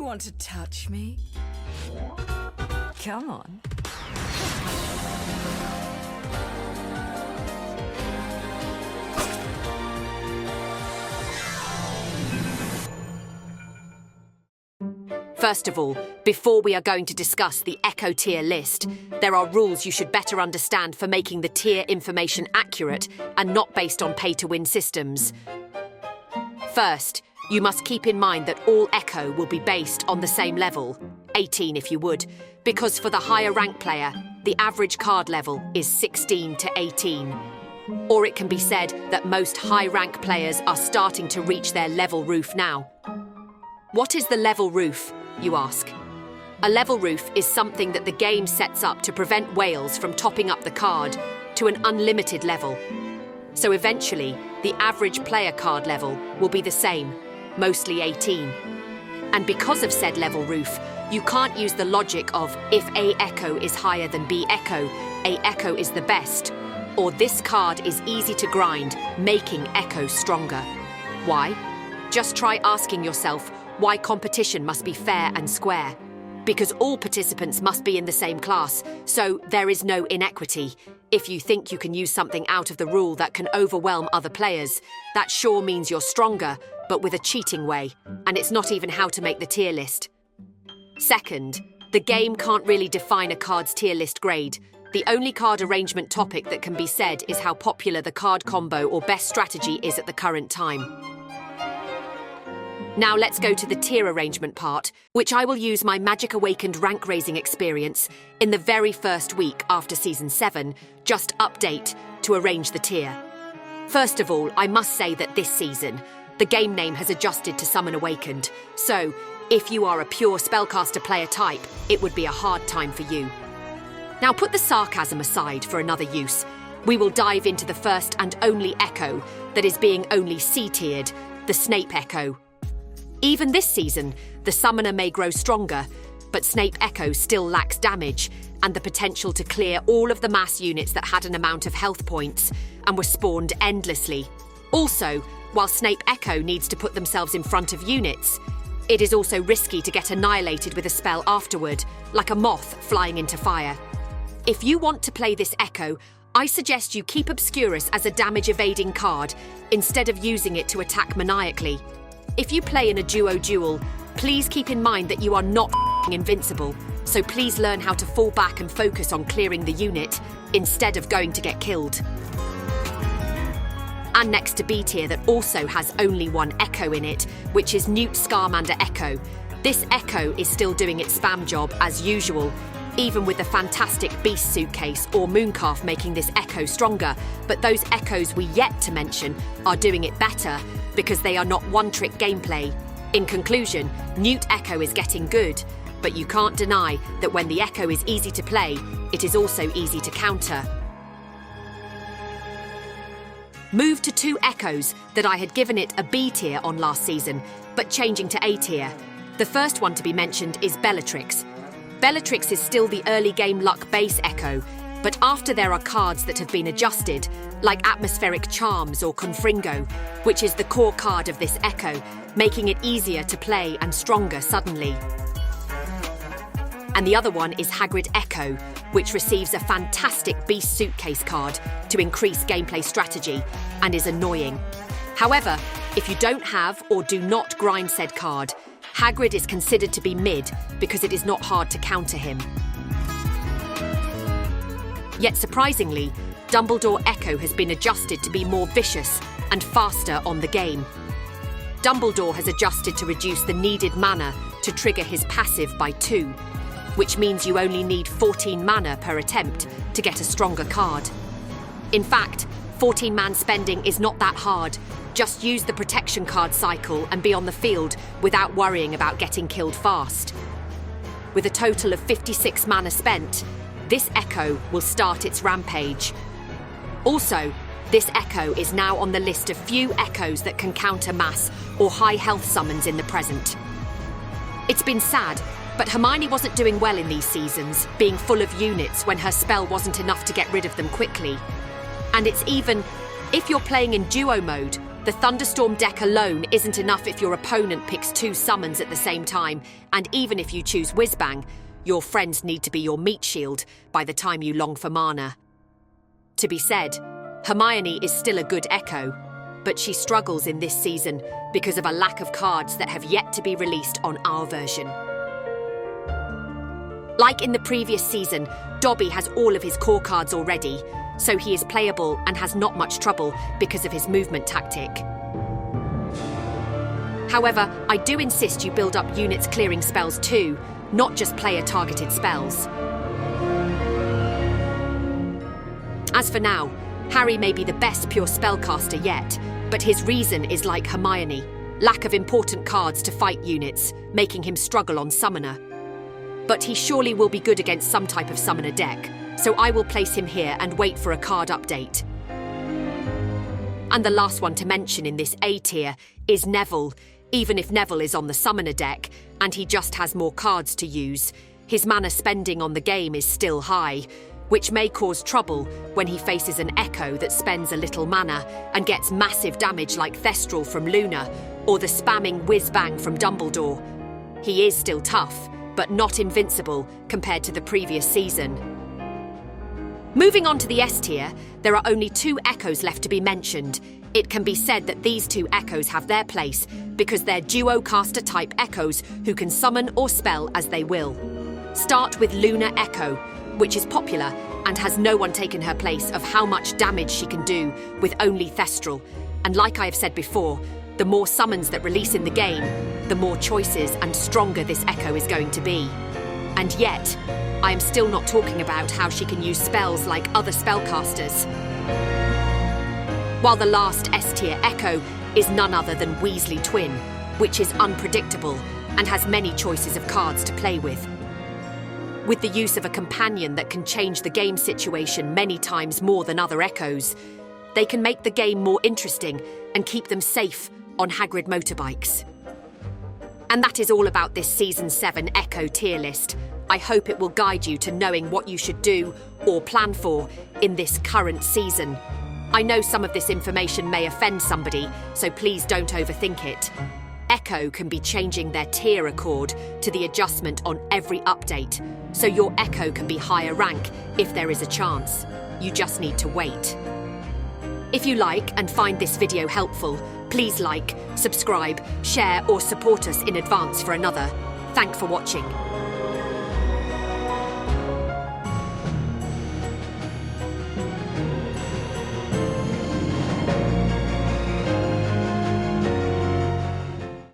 You want to touch me? Come on. First of all, before we are going to discuss the Echo tier list, there are rules you should better understand for making the tier information accurate and not based on pay-to-win systems. First, you must keep in mind that all Echo will be based on the same level, 18 if you would, because for the higher rank player, the average card level is 16 to 18. Or it can be said that most high rank players are starting to reach their level roof now. What is the level roof, you ask? A level roof is something that the game sets up to prevent whales from topping up the card to an unlimited level. So eventually, the average player card level will be the same, mostly 18. And because of said level roof, you can't use the logic of if A Echo is higher than B Echo, A Echo is the best, or this card is easy to grind, making Echo stronger. Why? Just try asking yourself why competition must be fair and square. Because all participants must be in the same class, so there is no inequity. If you think you can use something out of the rule that can overwhelm other players, that sure means you're stronger, but with a cheating way, and it's not even how to make the tier list. Second, the game can't really define a card's tier list grade. The only card arrangement topic that can be said is how popular the card combo or best strategy is at the current time. Now let's go to the tier arrangement part, which I will use my Magic Awakened rank-raising experience in the very first week after Season 7, just update, to arrange the tier. First of all, I must say that this season, the game name has adjusted to Summon Awakened, so if you are a pure spellcaster player type, it would be a hard time for you. Now put the sarcasm aside for another use. We will dive into the first and only Echo that is being only C-tiered, the Snape Echo. Even this season, the summoner may grow stronger, but Snape Echo still lacks damage and the potential to clear all of the mass units that had an amount of health points and were spawned endlessly. Also, while Snape Echo needs to put themselves in front of units, it is also risky to get annihilated with a spell afterward, like a moth flying into fire. If you want to play this Echo, I suggest you keep Obscurus as a damage-evading card instead of using it to attack maniacally. If you play in a duo duel, please keep in mind that you are not invincible, so please learn how to fall back and focus on clearing the unit instead of going to get killed. And next to B tier that also has only one Echo in it, which is Newt Scarmander Echo. This Echo is still doing its spam job as usual, even with the fantastic Beast Suitcase or Mooncalf making this Echo stronger, but those Echoes we yet to mention are doing it better because they are not one-trick gameplay. In conclusion, Newt Echo is getting good, but you can't deny that when the Echo is easy to play, it is also easy to counter. Move to two Echoes that I had given it a B tier on last season, but changing to A tier. The first one to be mentioned is Bellatrix. Bellatrix is still the early game luck base Echo, but after there are cards that have been adjusted, like Atmospheric Charms or Confringo, which is the core card of this Echo, making it easier to play and stronger suddenly. And the other one is Hagrid Echo, which receives a fantastic Beast Suitcase card to increase gameplay strategy and is annoying. However, if you don't have or do not grind said card, Hagrid is considered to be mid because it is not hard to counter him. Yet surprisingly, Dumbledore Echo has been adjusted to be more vicious and faster on the game. Dumbledore has adjusted to reduce the needed mana to trigger his passive by 2, which means you only need 14 mana per attempt to get a stronger card. In fact, 14-man spending is not that hard. Just use the protection card cycle and be on the field without worrying about getting killed fast. With a total of 56 mana spent, this Echo will start its rampage. Also, this Echo is now on the list of few Echoes that can counter mass or high health summons in the present. It's been sad, but Hermione wasn't doing well in these seasons, being full of units when her spell wasn't enough to get rid of them quickly. And it's even, if you're playing in duo mode, The Thunderstorm deck alone isn't enough if your opponent picks 2 summons at the same time, and even if you choose Whizbang, your friends need to be your meat shield by the time you long for mana. To be said, Hermione is still a good Echo, but she struggles in this season because of a lack of cards that have yet to be released on our version. Like in the previous season, Dobby has all of his core cards already, so he is playable and has not much trouble because of his movement tactic. However, I do insist you build up units clearing spells too, not just player-targeted spells. As for now, Harry may be the best pure spellcaster yet, but his reason is like Hermione, lack of important cards to fight units, making him struggle on Summoner. But he surely will be good against some type of Summoner deck, so I will place him here and wait for a card update. And the last one to mention in this A tier is Neville. Even if Neville is on the Summoner deck, and he just has more cards to use, his mana spending on the game is still high, which may cause trouble when he faces an Echo that spends a little mana and gets massive damage like Thestral from Luna, or the spamming Whizbang from Dumbledore. He is still tough, but not invincible compared to the previous season. Moving on to the S tier, there are only 2 Echoes left to be mentioned. It can be said that these 2 Echoes have their place because they're duo caster type Echoes who can summon or spell as they will. Start with Luna Echo, which is popular and has no one taken her place of how much damage she can do with only Thestral. And like I have said before, the more summons that release in the game, the more choices and stronger this Echo is going to be. And yet, I am still not talking about how she can use spells like other spellcasters. While the last S-tier Echo is none other than Weasley Twin, which is unpredictable and has many choices of cards to play with. With the use of a companion that can change the game situation many times more than other Echoes, they can make the game more interesting and keep them safe on Hagrid motorbikes. And that is all about this Season 7 Echo tier list. I hope it will guide you to knowing what you should do or plan for in this current season. I know some of this information may offend somebody, so please don't overthink it. Echo can be changing their tier accord to the adjustment on every update, so your Echo can be higher rank if there is a chance. You just need to wait. If you like and find this video helpful, please like, subscribe, share or support us in advance for another. Thanks for watching.